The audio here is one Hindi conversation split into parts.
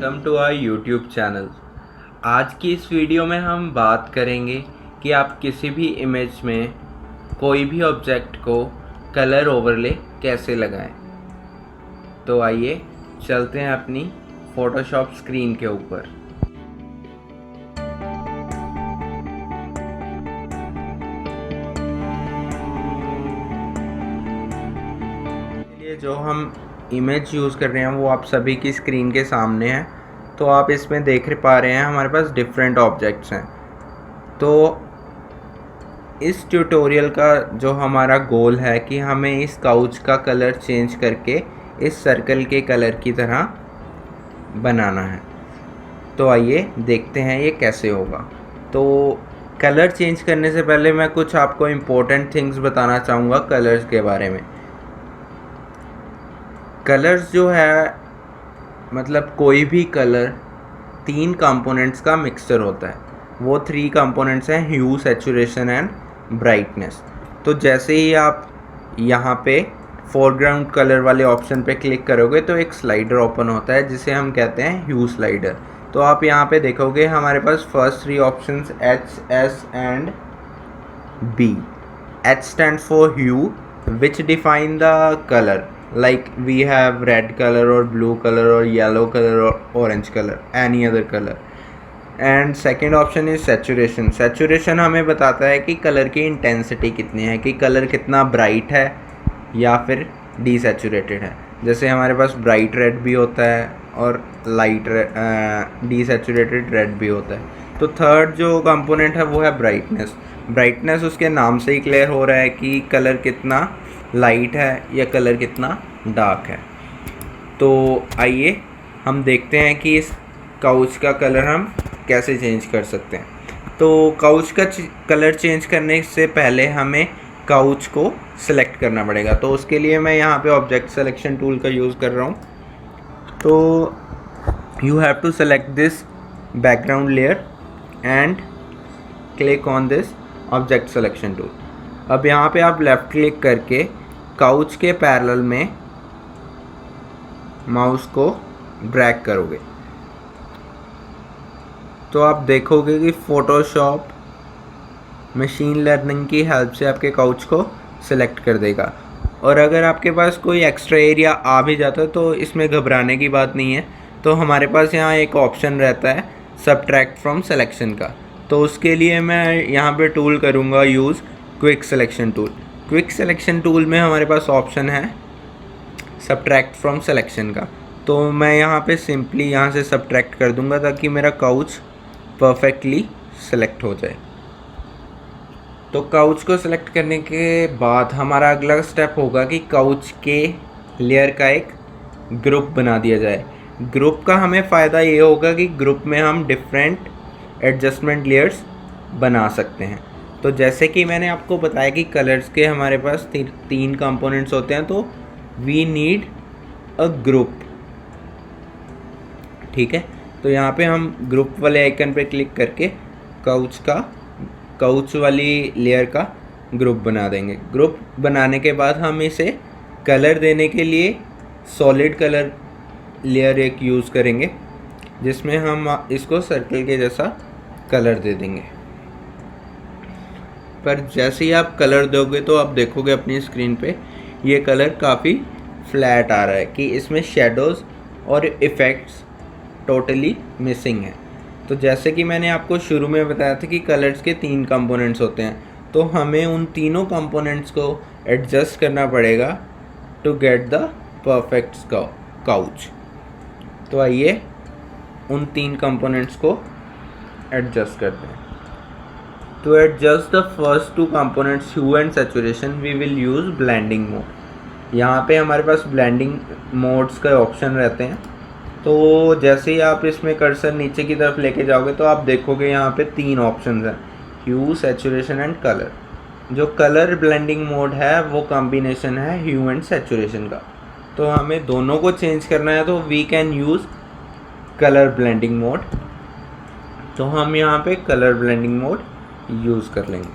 Welcome to our YouTube channel. आज की इस वीडियो में हम बात करेंगे कि आप किसी भी इमेज में कोई भी ऑब्जेक्ट को कलर ओवरले कैसे लगाएं। तो आइए चलते हैं अपनी फ़ोटोशॉप स्क्रीन के ऊपर। जो हम इमेज यूज़ कर रहे हैं वो आप सभी की स्क्रीन के सामने है। तो आप इसमें देख पा रहे हैं हमारे पास डिफरेंट ऑब्जेक्ट्स हैं। तो इस ट्यूटोरियल का जो हमारा गोल है कि हमें इस काउच का कलर चेंज करके इस सर्कल के कलर की तरह बनाना है। तो आइए देखते हैं ये कैसे होगा। तो कलर चेंज करने से पहले मैं कुछ आपको इम्पोर्टेंट थिंग्स बताना चाहूँगा कलर्स के बारे में। कलर्स जो है मतलब कोई भी कलर 3 कंपोनेंट्स का मिक्सचर होता है। वो 3 कंपोनेंट्स हैं ह्यू, सैचुरेशन एंड ब्राइटनेस। तो जैसे ही आप यहाँ पे फोरग्राउंड कलर वाले ऑप्शन पे क्लिक करोगे तो एक स्लाइडर ओपन होता है जिसे हम कहते हैं ह्यू स्लाइडर। तो आप यहाँ पे देखोगे हमारे पास first 3 options H, S and B। H stands for hue which define the color, like we have red color or blue color or yellow color or orange color, any other color. And second option is saturation. Saturation हमें बताता है कि कलर की इंटेंसिटी कितनी है, कि कलर कितना ब्राइट है या फिर डीसैचुरेटेड है। जैसे हमारे पास ब्राइट रेड भी होता है और लाइट डीसैचुरेटेड रेड भी होता है। तो थर्ड जो कंपोनेंट है वो है ब्राइटनेस। ब्राइटनेस उसके नाम से ही क्लियर हो रहा है कि कलर कितना लाइट है या कलर कितना डार्क है। तो आइए हम देखते हैं कि इस काउच का कलर हम कैसे चेंज कर सकते हैं। तो काउच का कलर चेंज करने से पहले हमें काउच को सिलेक्ट करना पड़ेगा। तो उसके लिए मैं यहाँ पे ऑब्जेक्ट सिलेक्शन टूल का यूज़ कर रहा हूँ। तो you have to select this background layer and click on this object selection tool. अब यहाँ पे आप लेफ़्ट क्लिक करके काउच के पैरेलल में माउस को ड्रैग करोगे तो आप देखोगे कि फ़ोटोशॉप मशीन लर्निंग की हेल्प से आपके काउच को सिलेक्ट कर देगा। और अगर आपके पास कोई एक्स्ट्रा एरिया आ भी जाता है तो इसमें घबराने की बात नहीं है। तो हमारे पास यहाँ एक ऑप्शन रहता है सबट्रैक्ट फ्रॉम सिलेक्शन का। तो उसके लिए मैं यहाँ पे टूल करूँगा use quick selection tool. Quick selection tool में हमारे पास ऑप्शन है सबट्रैक्ट फ्रॉम सिलेक्शन का। तो मैं यहाँ पे सिंपली यहाँ से सबट्रैक्ट कर दूँगा ताकि मेरा काउच परफेक्टली सिलेक्ट हो जाए। तो काउच को सिलेक्ट करने के बाद हमारा अगला स्टेप होगा कि काउच के लेयर का एक ग्रुप बना दिया जाए। ग्रुप का हमें फ़ायदा ये होगा कि ग्रुप में हम डिफरेंट एडजस्टमेंट लेयर्स बना सकते हैं। तो जैसे कि मैंने आपको बताया कि कलर्स के हमारे पास 3 कंपोनेंट्स होते हैं, तो वी नीड अ ग्रुप। ठीक है, तो यहाँ पे हम ग्रुप वाले आइकन पे क्लिक करके काउच वाली लेयर का ग्रुप बना देंगे। ग्रुप बनाने के बाद हम इसे कलर देने के लिए सॉलिड कलर लेयर एक यूज़ करेंगे जिसमें हम इसको सर्कल के जैसा कलर दे देंगे। पर जैसे ही आप कलर दोगे तो आप देखोगे अपनी स्क्रीन पे ये कलर काफ़ी फ्लैट आ रहा है कि इसमें शेडोज़ और इफ़ेक्ट्स टोटली मिसिंग है। तो जैसे कि मैंने आपको शुरू में बताया था कि कलर्स के 3 कंपोनेंट्स होते हैं, तो हमें उन तीनों कंपोनेंट्स को एडजस्ट करना पड़ेगा to get the perfect couch. तो आइए उन 3 कंपोनेंट्स को एडजस्ट करते हैं। To adjust the first 2 components hue and saturation we will use blending mode। यहाँ पे हमारे पास blending modes का ऑप्शन रहते हैं। तो जैसे ही आप इसमें कर्सर नीचे की तरफ लेके जाओगे तो आप देखोगे यहाँ पे 3 ऑप्शंस हैं ह्यू, सैचुरेशन एंड कलर। जो कलर ब्लेंडिंग मोड है वो कॉम्बिनेशन है ह्यू एंड सैचुरेशन का। तो हमें दोनों को चेंज करना है तो we can use colour blending mode. तो हम यहाँ पे कलर ब्लेंडिंग मोड यूज़ कर लेंगे।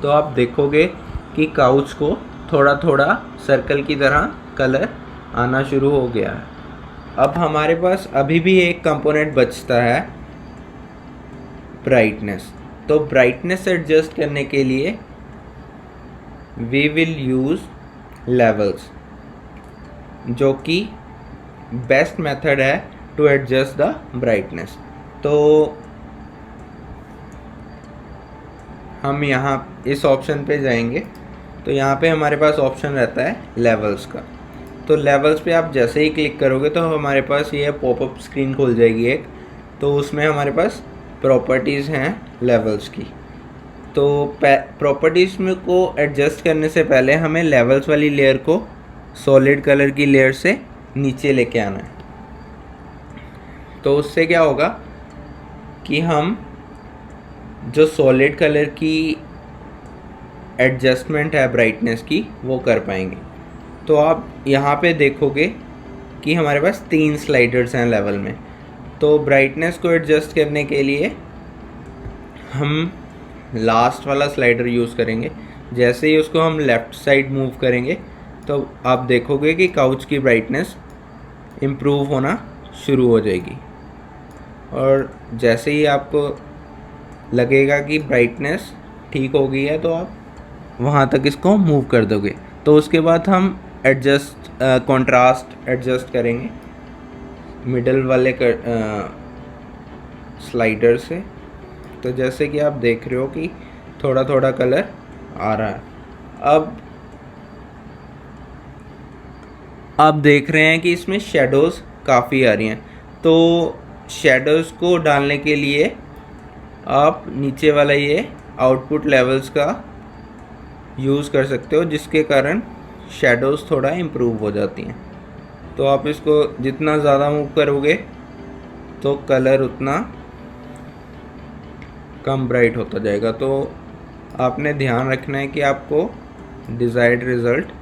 तो आप देखोगे कि काउच को थोड़ा थोड़ा सर्कल की तरह कलर आना शुरू हो गया है। अब हमारे पास अभी भी एक कंपोनेंट बचता है, ब्राइटनेस। तो ब्राइटनेस एडजस्ट करने के लिए वी विल यूज़ लेवल्स, जो कि बेस्ट मेथड है टू एडजस्ट द ब्राइटनेस। तो हम यहाँ इस ऑप्शन पे जाएंगे, तो यहाँ पे हमारे पास ऑप्शन रहता है लेवल्स का। तो लेवल्स पे आप जैसे ही क्लिक करोगे तो हमारे पास ये पॉपअप स्क्रीन खुल जाएगी एक। तो उसमें हमारे पास प्रॉपर्टीज़ हैं लेवल्स की। तो प्रॉपर्टीज़ में को एडजस्ट करने से पहले हमें लेवल्स वाली लेयर को सॉलिड कलर की लेयर से नीचे लेके आना है। तो उससे क्या होगा कि हम जो सॉलिड कलर की एडजस्टमेंट है ब्राइटनेस की वो कर पाएंगे। तो आप यहाँ पे देखोगे कि हमारे पास 3 स्लाइडर्स हैं लेवल में। तो ब्राइटनेस को एडजस्ट करने के लिए हम लास्ट वाला स्लाइडर यूज़ करेंगे। जैसे ही उसको हम लेफ़्ट साइड मूव करेंगे तो आप देखोगे कि काउच की ब्राइटनेस इम्प्रूव होना शुरू हो जाएगी, और जैसे ही आपको लगेगा कि ब्राइटनेस ठीक हो गई है तो आप वहाँ तक इसको मूव कर दोगे। तो उसके बाद हम कंट्रास्ट एडजस्ट करेंगे मिडल वाले स्लाइडर से। तो जैसे कि आप देख रहे हो कि थोड़ा थोड़ा कलर आ रहा है। अब आप देख रहे हैं कि इसमें शेडोज़ काफ़ी आ रही हैं। तो शेडोज़ को डालने के लिए आप नीचे वाला ये आउटपुट लेवल्स का यूज़ कर सकते हो, जिसके कारण शेडोज़ थोड़ा इम्प्रूव हो जाती हैं। तो आप इसको जितना ज़्यादा मूव करोगे तो कलर उतना कम ब्राइट होता जाएगा। तो आपने ध्यान रखना है कि आपको डिज़ायर्ड रिज़ल्ट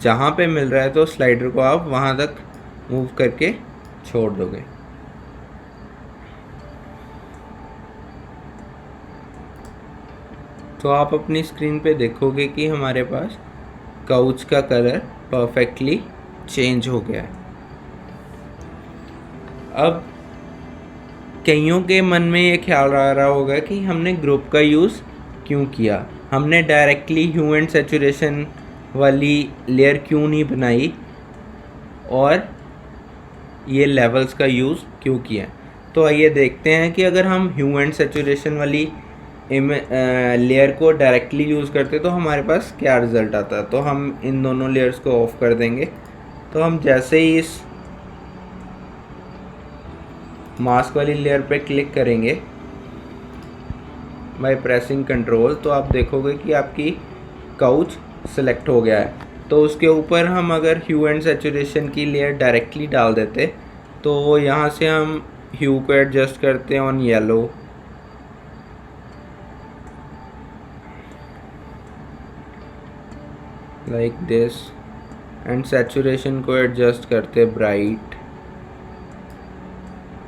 जहाँ पे मिल रहा है तो स्लाइडर को आप वहाँ तक मूव करके छोड़ दोगे। तो आप अपनी स्क्रीन पे देखोगे कि हमारे पास काउच का कलर परफेक्टली चेंज हो गया है। अब कईयों के मन में ये ख्याल आ रहा होगा कि हमने ग्रुप का यूज़ क्यों किया, हमने डायरेक्टली ह्यू एंड सैचुरेशन वाली लेयर क्यों नहीं बनाई और ये लेवल्स का यूज़ क्यों किया। तो आइए देखते हैं कि अगर हम ह्यू एंड सैचुरेशन वाली लेयर को डायरेक्टली यूज़ करते तो हमारे पास क्या रिज़ल्ट आता है। तो हम इन दोनों लेयर्स को ऑफ कर देंगे। तो हम जैसे ही इस मास्क वाली लेयर पे क्लिक करेंगे बाय प्रेसिंग कंट्रोल, तो आप देखोगे कि आपकी काउच सेलेक्ट हो गया है। तो उसके ऊपर हम अगर ह्यू एंड सैचुरेशन की लेयर डायरेक्टली डाल देते तो यहाँ से हम ह्यू को एडजस्ट करते हैं on yellow, like this, and saturation को एडजस्ट करते ब्राइट,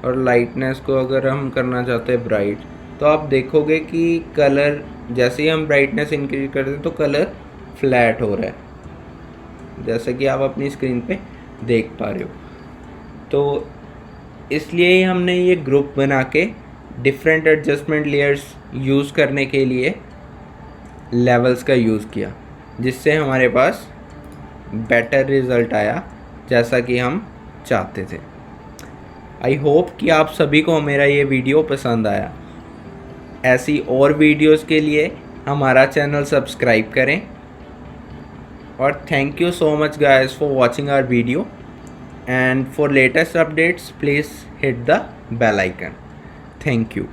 और लाइटनेस को अगर हम करना चाहते हैं ब्राइट। तो आप देखोगे कि कलर जैसे ही हम ब्राइटनेस इंक्रीज करते हैं तो कलर फ्लैट हो रहा है, जैसे कि आप अपनी स्क्रीन पे देख पा रहे हो। तो इसलिए ही हमने ये ग्रुप बना के डिफरेंट एडजस्टमेंट लेयर्स यूज़ करने के लिए लेवल्स का यूज़ किया, जिससे हमारे पास बेटर रिज़ल्ट आया जैसा कि हम चाहते थे। आई होप कि आप सभी को मेरा ये वीडियो पसंद आया। ऐसी और वीडियोस के लिए हमारा चैनल सब्सक्राइब करें, और thank you so much guys for watching our video, and for latest updates please hit the bell icon. Thank you.